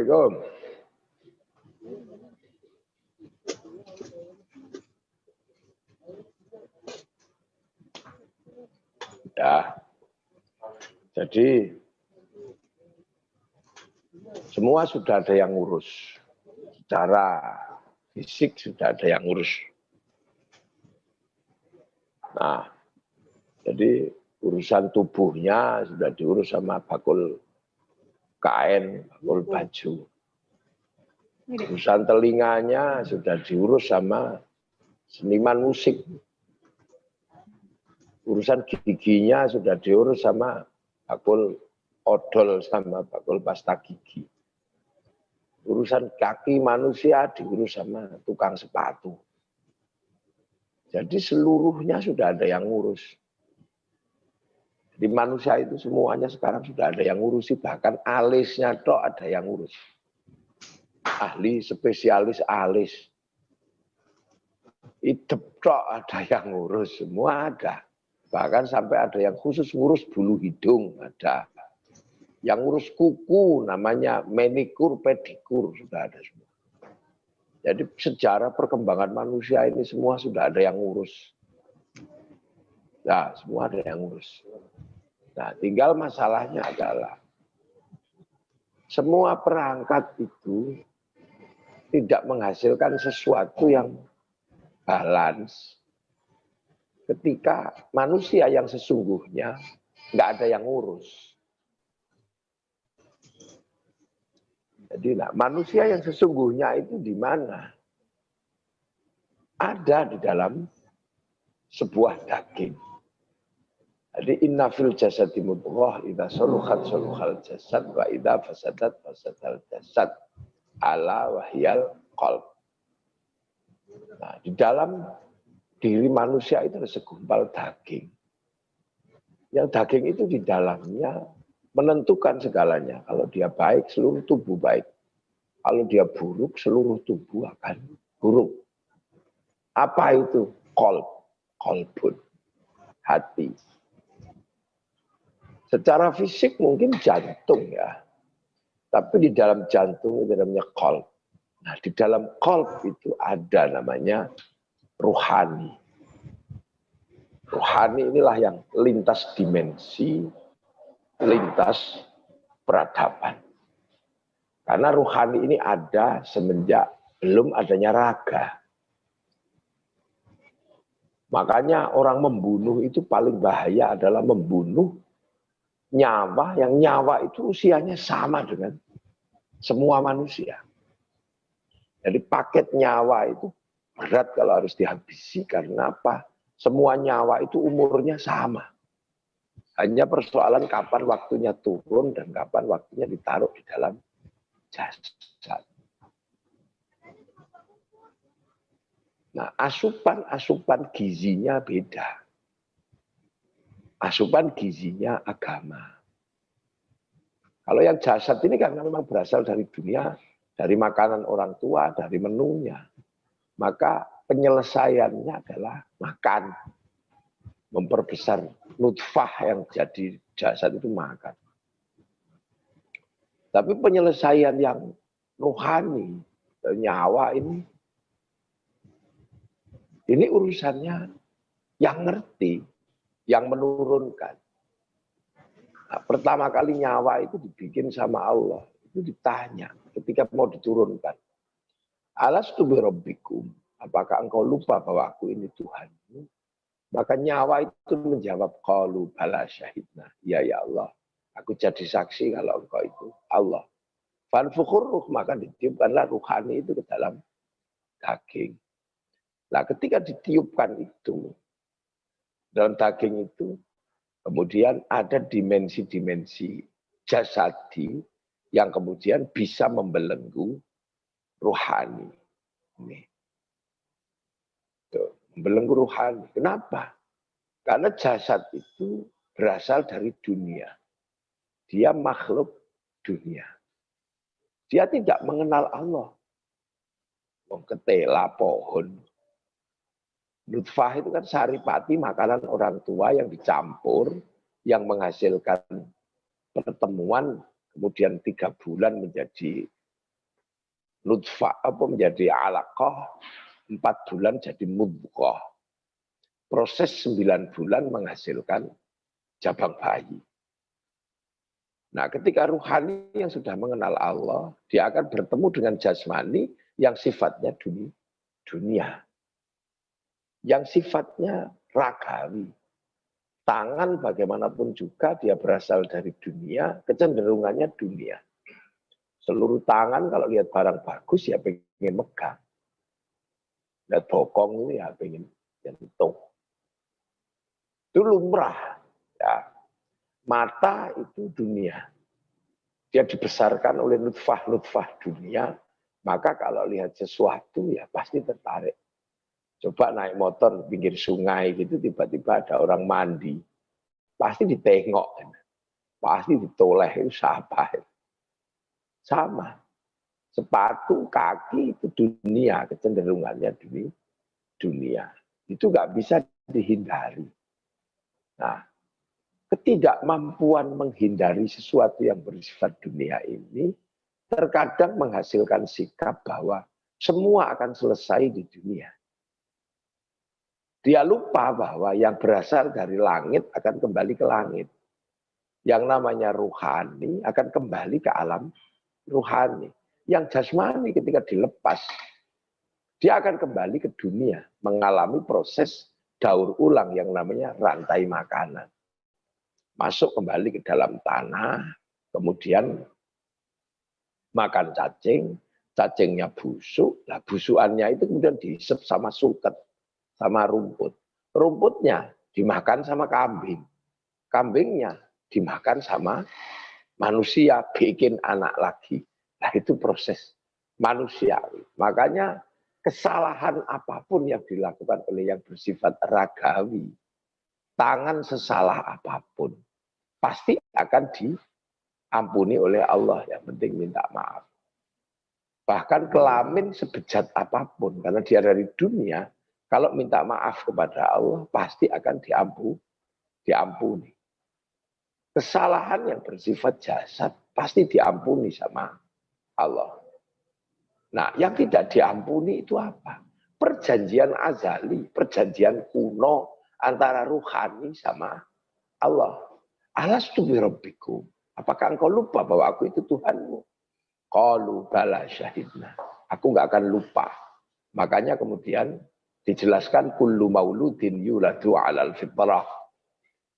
Assalamualaikum. Ya, jadi semua sudah ada yang ngurus. Secara fisik sudah ada yang ngurus. Nah, jadi urusan tubuhnya sudah diurus sama bakul kain, bakul baju. Urusan telinganya sudah diurus sama seniman musik. Urusan giginya sudah diurus sama bakul odol sama bakul pasta gigi. Urusan kaki manusia diurus sama tukang sepatu. Jadi seluruhnya sudah ada yang ngurus. Di manusia itu semuanya sekarang sudah ada yang ngurusi, bahkan alisnya tok ada yang ngurus. Ahli spesialis alis. Hidup tok ada yang ngurus, semua ada. Bahkan sampai ada yang khusus ngurus bulu hidung, ada. Yang ngurus kuku namanya manikur, pedikur, sudah ada semua. Jadi sejarah perkembangan manusia ini semua sudah ada yang ngurus. Nah, semua ada yang ngurus. Nah, tinggal masalahnya adalah semua perangkat itu tidak menghasilkan sesuatu yang balance ketika manusia yang sesungguhnya nggak ada yang ngurus. Jadi manusia yang sesungguhnya itu di mana? Ada di dalam sebuah daging. Jadi inna fil jasadi mudghah idza saluhat saluhal jasad wa idza fasadat fasadal jasad ala wahyal qalb. Nah, di dalam diri manusia itu ada segumpal daging. Yang daging itu di dalamnya menentukan segalanya. Kalau dia baik, seluruh tubuh baik. Kalau dia buruk, seluruh tubuh akan buruk. Apa itu? Qalb, qalbun, hati. Secara fisik mungkin jantung ya. Tapi di dalam jantung itu namanya qalb. Nah, di dalam qalb itu ada namanya ruhani. Ruhani inilah yang lintas dimensi, lintas peradaban. Karena ruhani ini ada semenjak belum adanya raga. Makanya orang membunuh itu paling bahaya adalah membunuh nyawa, yang nyawa itu usianya sama dengan semua manusia. Jadi paket nyawa itu berat kalau harus dihabisi. Karena apa? Semua nyawa itu umurnya sama. Hanya persoalan kapan waktunya turun dan kapan waktunya ditaruh di dalam jasad. Nah, asupan gizinya beda. Asupan gizinya agama. Kalau yang jasad ini karena memang berasal dari dunia, dari makanan orang tua, dari menunya. Maka penyelesaiannya adalah makan. Memperbesar nutfah yang jadi jasad itu makan. Tapi penyelesaian yang rohani, nyawa ini urusannya yang ngerti, yang menurunkan. Nah, pertama kali nyawa itu dibikin sama Allah, itu ditanya ketika mau diturunkan. Alastu bi rabbikum, apakah engkau lupa bahwa aku ini Tuhanmu? Maka nyawa itu menjawab, qalu bala syahidna. Ya Allah, aku jadi saksi kalau engkau itu Allah. Fanfukhur ruh, maka ditiupkanlah ruhani itu ke dalam daging. Nah, ketika ditiupkan itu, dalam daging itu, kemudian ada dimensi-dimensi jasadi yang kemudian bisa membelenggu ruhani. Ini. Tuh, membelenggu ruhani. Kenapa? Karena jasad itu berasal dari dunia. Dia makhluk dunia. Dia tidak mengenal Allah. Ketela pohon. Nutfah itu kan saripati, makanan orang tua yang dicampur, yang menghasilkan pertemuan, kemudian 3 bulan menjadi nutfah menjadi alaqah, 4 bulan jadi mudghah. Proses 9 bulan menghasilkan jabang bayi. Nah, ketika ruhani yang sudah mengenal Allah, dia akan bertemu dengan jasmani yang sifatnya dunia. Yang sifatnya ragawi. Tangan bagaimanapun juga dia berasal dari dunia, kecenderungannya dunia. Seluruh tangan kalau lihat barang bagus ya pengen megang. Lihat bokong itu ya pengen nyentuh. Itu lumrah. Ya. Mata itu dunia. Dia dibesarkan oleh nutfah-nutfah dunia. Maka kalau lihat sesuatu ya pasti tertarik. Coba naik motor pinggir sungai gitu, tiba-tiba ada orang mandi. Pasti ditengok. Pasti ditoleh, itu siapa? Sama. Sepatu, kaki itu dunia, kecenderungannya dunia. Itu nggak bisa dihindari. Nah, ketidakmampuan menghindari sesuatu yang bersifat dunia ini terkadang menghasilkan sikap bahwa semua akan selesai di dunia. Dia lupa bahwa yang berasal dari langit akan kembali ke langit. Yang namanya ruhani akan kembali ke alam ruhani. Yang jasmani ketika dilepas, dia akan kembali ke dunia, mengalami proses daur ulang yang namanya rantai makanan. Masuk kembali ke dalam tanah, kemudian makan cacing, cacingnya busuk, nah busukannya itu kemudian dihisap sama suket, sama rumput. Rumputnya dimakan sama kambing. Kambingnya dimakan sama manusia, bikin anak lagi. Nah itu proses manusiawi. Makanya kesalahan apapun yang dilakukan oleh yang bersifat ragawi, tangan sesalah apapun, pasti akan diampuni oleh Allah. Yang penting minta maaf. Bahkan kelamin sebejat apapun, karena dia dari dunia, kalau minta maaf kepada Allah, pasti akan diampuni. Kesalahan yang bersifat jasad, pasti diampuni sama Allah. Nah, yang tidak diampuni itu apa? Perjanjian azali, perjanjian kuno antara ruhani sama Allah. Alastu birabbikum. Apakah engkau lupa bahwa aku itu Tuhanmu? Qalu bala syahidna. Aku nggak akan lupa. Makanya kemudian dijelaskan kullu mauludin yuladu 'alal fitrah.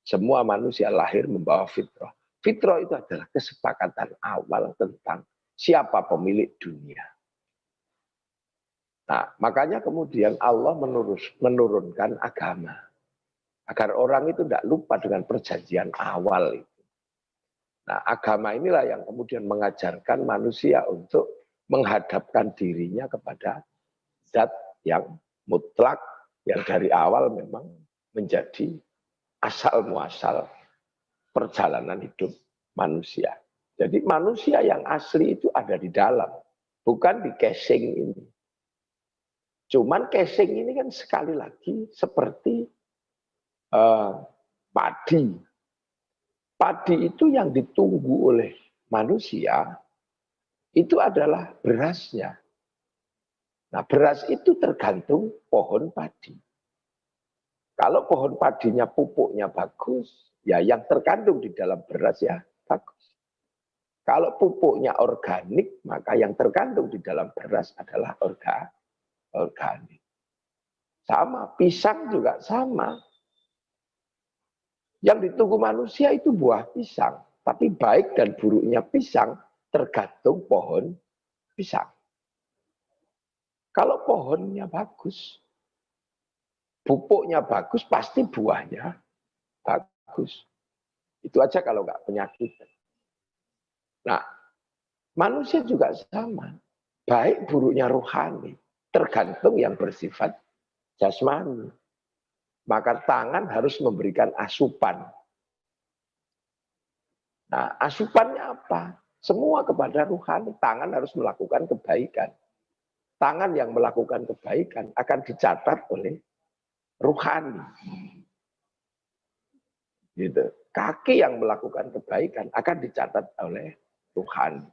Semua manusia lahir membawa fitrah. Fitrah itu adalah kesepakatan awal tentang siapa pemilik dunia. Nah, makanya kemudian Allah menurunkan agama. Agar orang itu tidak lupa dengan perjanjian awal itu. Nah, agama inilah yang kemudian mengajarkan manusia untuk menghadapkan dirinya kepada zat yang mutlak, yang dari awal memang menjadi asal muasal perjalanan hidup manusia. Jadi manusia yang asli itu ada di dalam, bukan di casing ini. Cuman casing ini kan sekali lagi seperti padi. Padi itu yang ditunggu oleh manusia, itu adalah berasnya. Nah, beras itu tergantung pohon padi. Kalau pohon padinya pupuknya bagus, ya yang terkandung di dalam beras ya bagus. Kalau pupuknya organik, maka yang terkandung di dalam beras adalah organik. Sama, pisang juga sama. Yang ditunggu manusia itu buah pisang. Tapi baik dan buruknya pisang tergantung pohon pisang. Kalau pohonnya bagus, pupuknya bagus, pasti buahnya bagus. Itu aja kalau nggak penyakit. Nah, manusia juga sama. Baik buruknya rohani, tergantung yang bersifat jasmani. Maka tangan harus memberikan asupan. Nah, asupannya apa? Semua kepada rohani. Tangan harus melakukan kebaikan. Tangan yang melakukan kebaikan akan dicatat oleh rohani. Gitu. Kaki yang melakukan kebaikan akan dicatat oleh rohani.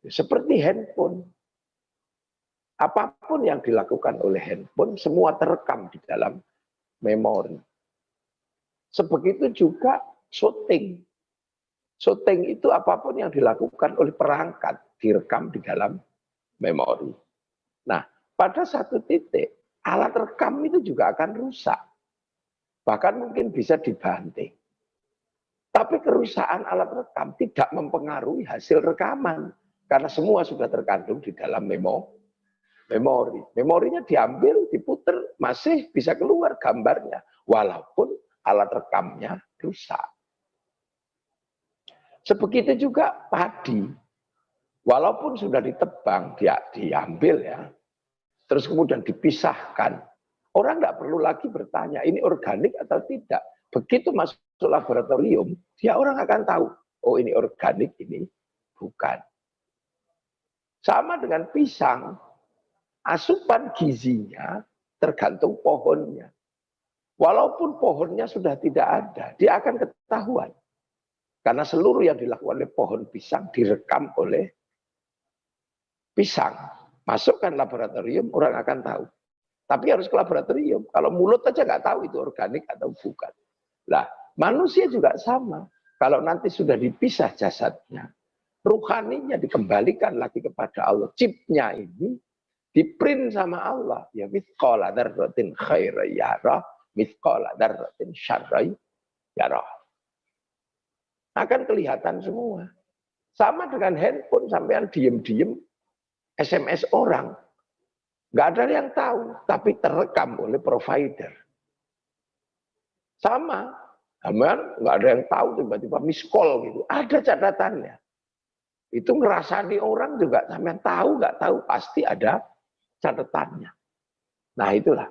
Seperti handphone. Apapun yang dilakukan oleh handphone, semua terekam di dalam memori. Sebegitu juga syuting. Syuting itu apapun yang dilakukan oleh perangkat, direkam di dalam memori. Nah, pada satu titik, alat rekam itu juga akan rusak. Bahkan mungkin bisa dibanting. Tapi kerusakan alat rekam tidak mempengaruhi hasil rekaman. Karena semua sudah terkandung di dalam memori. Memorinya diambil, diputer, masih bisa keluar gambarnya. Walaupun alat rekamnya rusak. Sebegitu juga padi. Walaupun sudah ditebang, dia diambil ya. Terus kemudian dipisahkan. Orang tidak perlu lagi bertanya, ini organik atau tidak. Begitu masuk laboratorium, dia orang akan tahu, oh ini organik, ini bukan. Sama dengan pisang, asupan gizinya tergantung pohonnya. Walaupun pohonnya sudah tidak ada, dia akan ketahuan. Karena seluruh yang dilakukan oleh pohon pisang direkam oleh pisang. Masukkan laboratorium, orang akan tahu. Tapi harus ke laboratorium. Kalau mulut aja nggak tahu itu organik atau bukan. Nah, manusia juga sama. Kalau nanti sudah dipisah jasadnya, ruhaninya dikembalikan lagi kepada Allah. Chipnya ini diprint sama Allah. Ya mithqala dzarratin khairan yarah, mithqala dzarratin syarran yarah. Akan kelihatan semua. Sama dengan handphone, sampean diem-diem SMS orang. Nggak ada yang tahu, tapi terekam oleh provider. Sama, nggak ada yang tahu tiba-tiba miss call gitu. Ada catatannya. Itu ngerasani orang juga sampean tahu nggak tahu pasti ada catatannya. Nah itulah.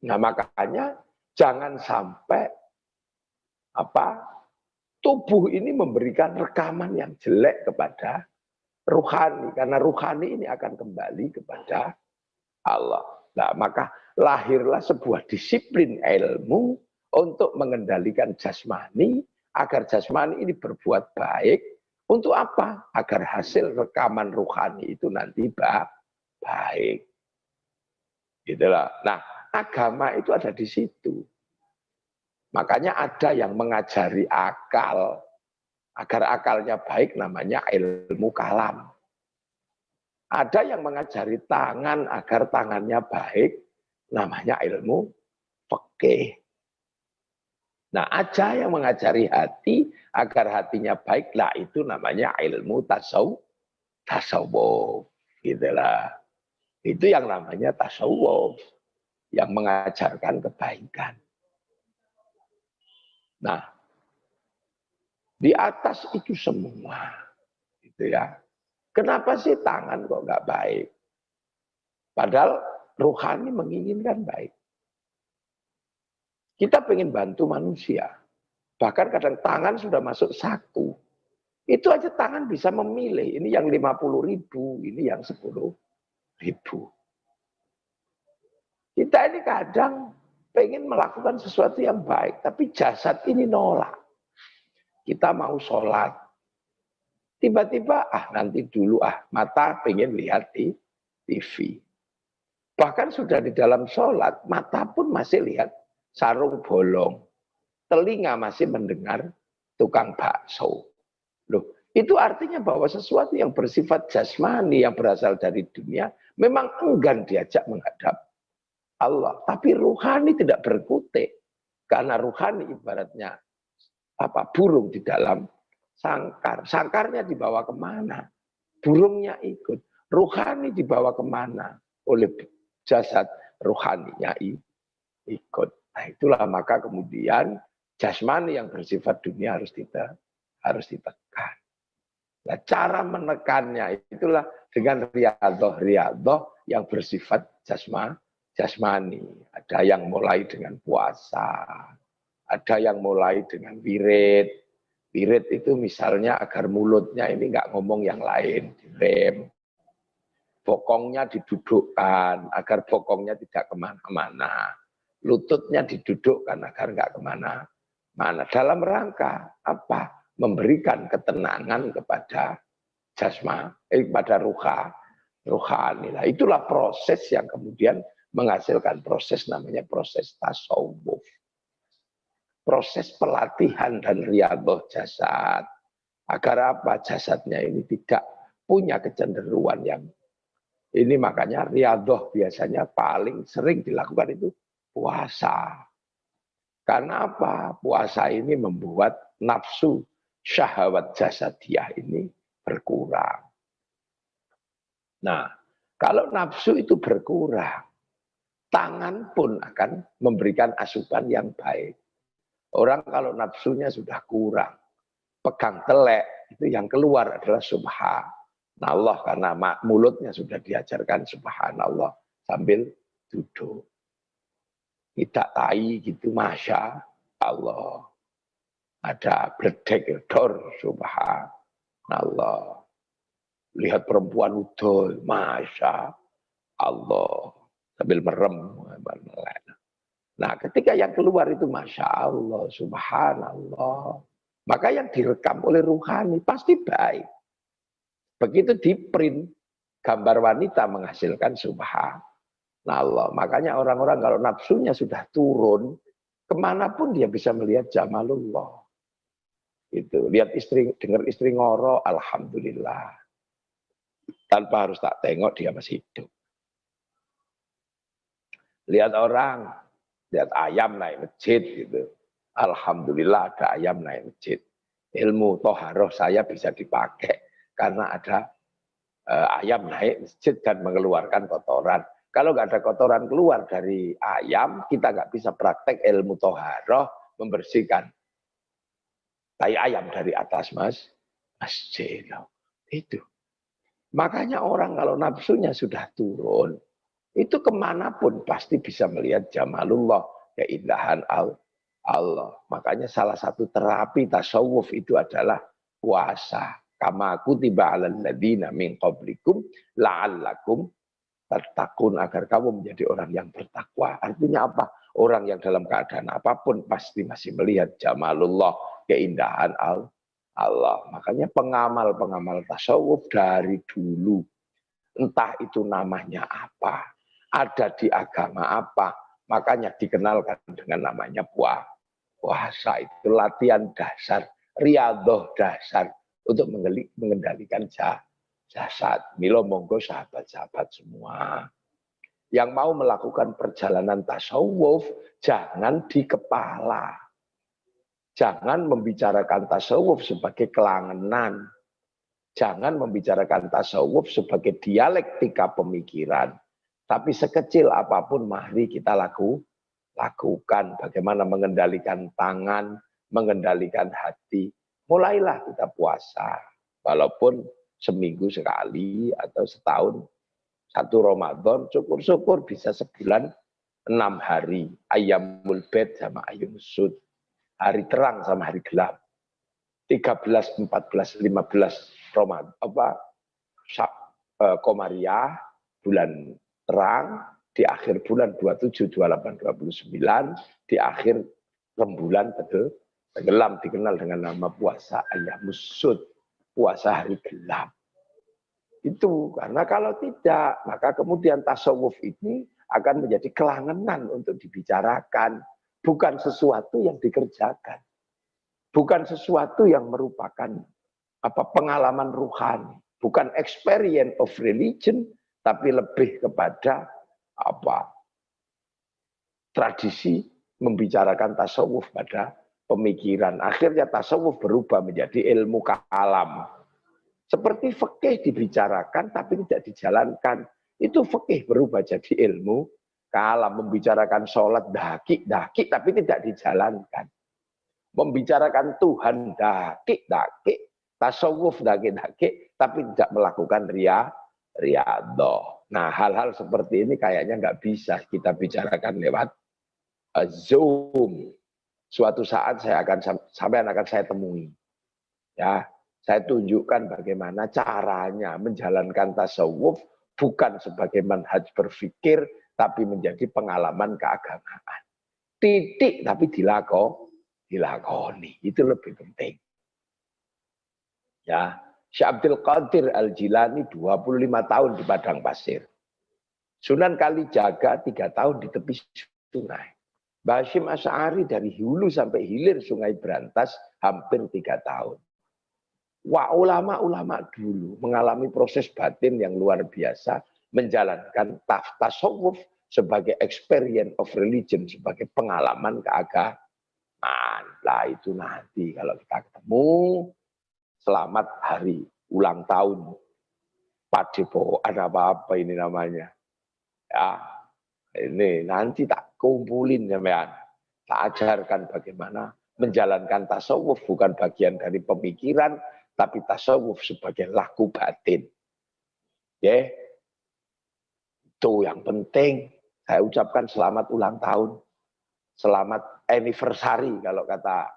Nah makanya jangan sampai tubuh ini memberikan rekaman yang jelek kepada ruhani, karena ruhani ini akan kembali kepada Allah. Nah, maka lahirlah sebuah disiplin ilmu untuk mengendalikan jasmani, agar jasmani ini berbuat baik. Untuk apa? Agar hasil rekaman ruhani itu nanti baik. Gitulah. Nah, agama itu ada di situ. Makanya ada yang mengajari akal, agar akalnya baik, namanya ilmu kalam. Ada yang mengajari tangan agar tangannya baik, namanya ilmu fikih. Nah, ada yang mengajari hati agar hatinya baik, lah itu namanya ilmu tasawuf. Gitulah. Itu yang namanya tasawuf, yang mengajarkan kebaikan. Nah, di atas itu semua, gitu ya. Kenapa sih tangan kok nggak baik? Padahal ruhani menginginkan baik. Kita pengen bantu manusia. Bahkan kadang tangan sudah masuk saku. Itu aja tangan bisa memilih. Ini yang 50.000, ini yang 10.000. Kita ini kadang pengen melakukan sesuatu yang baik. Tapi jasad ini nolak. Kita mau sholat. Tiba-tiba, nanti dulu, mata pengen lihat di TV. Bahkan sudah di dalam sholat, mata pun masih lihat sarung bolong. Telinga masih mendengar tukang bakso. Loh, itu artinya bahwa sesuatu yang bersifat jasmani, yang berasal dari dunia, memang enggan diajak menghadap Allah. Tapi ruhani tidak berkutik. Karena ruhani ibaratnya burung di dalam sangkar. Sangkarnya dibawa kemana? Burungnya ikut. Ruhani dibawa kemana? Oleh jasad, ruhaninya ikut. Nah itulah maka kemudian jasmani yang bersifat dunia harus ditekan. Nah, cara menekannya itulah dengan riyadhah yang bersifat jasmani. Ada yang mulai dengan puasa, ada yang mulai dengan wirid. Wirid itu misalnya agar mulutnya ini nggak ngomong yang lain, direm. Bokongnya didudukkan agar bokongnya tidak kemana-mana. Lututnya didudukkan agar nggak kemana-mana. Dalam rangka apa? Memberikan ketenangan kepada pada ruha. rohani. Nah, itulah proses yang kemudian menghasilkan proses namanya proses tasawuf. Proses pelatihan dan riyadhah jasad. Agar apa? Jasadnya ini tidak punya kecenderungan yang ini, makanya riyadhah biasanya paling sering dilakukan itu puasa. Karena apa? Puasa ini membuat nafsu syahwat jasadiah ini berkurang. Nah, kalau nafsu itu berkurang, tangan pun akan memberikan asupan yang baik. Orang kalau nafsunya sudah kurang, pegang telek, itu yang keluar adalah subhanallah, karena mulutnya sudah diajarkan subhanallah sambil duduk. Tidak tai gitu, masya Allah. Ada bledek, dor, subhanallah. Lihat perempuan udol, masya Allah. Sambil merem. Nah, ketika yang keluar itu masya Allah, subhanallah. Maka yang direkam oleh ruhani pasti baik. Begitu di print, gambar wanita menghasilkan subhanallah. Makanya orang-orang kalau nafsunya sudah turun, kemanapun dia bisa melihat jamalullah. Itu lihat istri, dengar istri ngoro, alhamdulillah. Tanpa harus tak tengok dia masih hidup. Lihat orang, lihat ayam naik masjid gitu. Alhamdulillah ada ayam naik masjid. Ilmu toharoh saya bisa dipakai karena ada ayam naik masjid dan mengeluarkan kotoran. Kalau nggak ada kotoran keluar dari ayam, kita nggak bisa praktek ilmu toharoh membersihkan tai ayam dari atas masjid. Itu. Makanya orang kalau nafsunya sudah turun, itu kemanapun pasti bisa melihat jamalullah, keindahan Allah. Makanya salah satu terapi tasawuf itu adalah puasa. Kama kutiba 'alal ladzina min qablikum la'allakum tattaqun, agar kamu menjadi orang yang bertakwa. Artinya apa? Orang yang dalam keadaan apapun pasti masih melihat jamalullah, keindahan Allah. Makanya pengamal-pengamal tasawuf dari dulu, entah itu namanya apa, ada di agama apa, makanya dikenalkan dengan namanya puasa. Itu latihan dasar, riyadhah dasar untuk mengendalikan jasad. Milo monggo sahabat-sahabat semua yang mau melakukan perjalanan tasawuf, jangan di kepala. Jangan membicarakan tasawuf sebagai kelangenan. Jangan membicarakan tasawuf sebagai dialektika pemikiran. Tapi sekecil apapun mari kita lakukan. Bagaimana mengendalikan tangan, mengendalikan hati. Mulailah kita puasa. Walaupun seminggu sekali atau setahun. Satu Ramadan, syukur-syukur bisa sebulan 6 hari. Ayyamul bed sama ayyamul sud. Hari terang sama hari gelap. 13, 14, 15 Ramadan, Komariah, bulan terang, di akhir bulan 27, 28, 29, di akhir rembulan tenggelam, dikenal dengan nama puasa Ayyamus Sud, puasa hari gelap. Itu karena kalau tidak, maka kemudian tasawuf ini akan menjadi kelangenan untuk dibicarakan, bukan sesuatu yang dikerjakan. Bukan sesuatu yang merupakan pengalaman ruhani, bukan experience of religion, tapi lebih kepada tradisi membicarakan tasawuf pada pemikiran. Akhirnya tasawuf berubah menjadi ilmu kalam. Seperti fikih dibicarakan tapi tidak dijalankan. Itu fikih berubah jadi ilmu kalam, membicarakan sholat daki tapi tidak dijalankan. Membicarakan Tuhan daki, tasawuf daki, tapi tidak melakukan riyadhah. Nah, hal-hal seperti ini kayaknya nggak bisa kita bicarakan lewat Zoom. Suatu saat sampai akan saya temui. Ya, saya tunjukkan bagaimana caranya menjalankan tasawuf bukan sebagai manhaj berpikir, tapi menjadi pengalaman keagamaan. Titik tapi dilakoni, itu lebih penting. Ya, Syekh Abdul Qadir Al-Jilani 25 tahun di padang pasir. Sunan Kalijaga 3 tahun di tepi sungai. Mbah Hasyim Asy'ari dari hulu sampai hilir Sungai Brantas hampir 3 tahun. Wah, ulama-ulama dulu mengalami proses batin yang luar biasa, menjalankan tasawuf sebagai experience of religion, sebagai pengalaman keagamaan. Lah itu nanti kalau kita ketemu, selamat hari ulang tahun Padepokan apa-apa ini namanya. Ya, ini nanti tak kumpulin sampean. Tak ajarkan bagaimana menjalankan tasawuf bukan bagian dari pemikiran, tapi tasawuf sebagai laku batin. Ya, itu yang penting. Saya ucapkan selamat ulang tahun, selamat anniversary kalau kata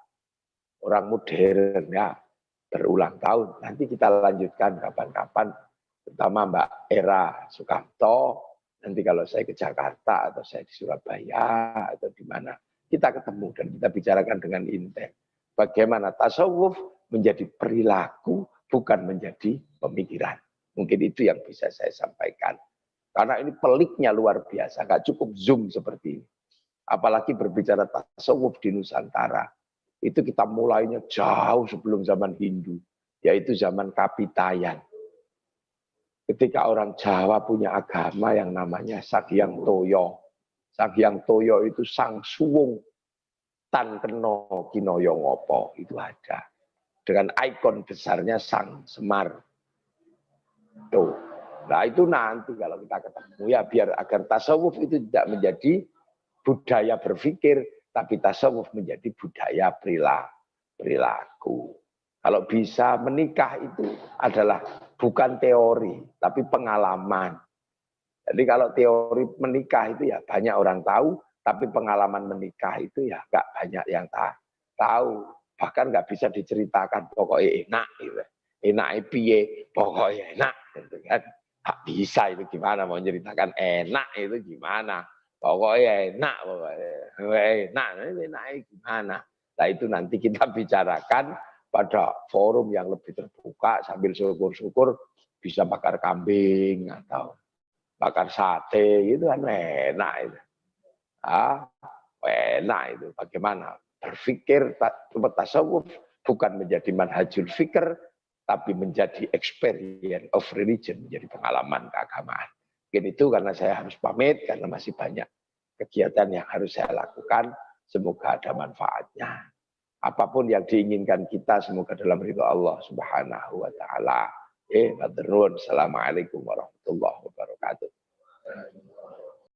orang modern ya, berulang tahun. Nanti kita lanjutkan kapan-kapan, terutama Mbak Era Sukamto. Nanti kalau saya ke Jakarta atau saya di Surabaya atau di mana, kita ketemu dan kita bicarakan dengan intens. Bagaimana tasawuf menjadi perilaku, bukan menjadi pemikiran. Mungkin itu yang bisa saya sampaikan. Karena ini peliknya luar biasa, nggak cukup Zoom seperti ini. Apalagi berbicara tasawuf di Nusantara. Itu kita mulainya jauh sebelum zaman Hindu, yaitu zaman Kapitayan. Ketika orang Jawa punya agama yang namanya Sakyang Toyo. Sakyang Toyo itu sang suwung tan keno kinoyo ngopo, itu ada. Dengan ikon besarnya Sang Semar. Tuh. Nah itu nanti kalau kita ketemu ya, biar agar tasawuf itu tidak menjadi budaya berpikir, tapi tasawuf menjadi budaya perilaku. Kalau bisa menikah itu adalah bukan teori, tapi pengalaman. Jadi kalau teori menikah itu ya banyak orang tahu, tapi pengalaman menikah itu ya nggak banyak yang tahu. Bahkan nggak bisa diceritakan, pokoknya enak. Gitu. Enak piye, pokoknya enak. Gitu kan. Nggak bisa itu gimana, mau ceritakan enak itu gimana. Pokoknya enak, enak gimana. Nah itu nanti kita bicarakan pada forum yang lebih terbuka sambil syukur-syukur bisa bakar kambing atau bakar sate itu kan enak itu. Enak itu. Bagaimana berpikir tasawuf bukan menjadi manhajul fikr, tapi menjadi experience of religion, menjadi pengalaman keagamaan. Mungkin itu karena saya harus pamit karena masih banyak kegiatan yang harus saya lakukan. Semoga ada manfaatnya. Apapun yang diinginkan kita, semoga dalam ridha Allah Subhanahu wa Ta'ala. Assalamualaikum warahmatullahi wabarakatuh.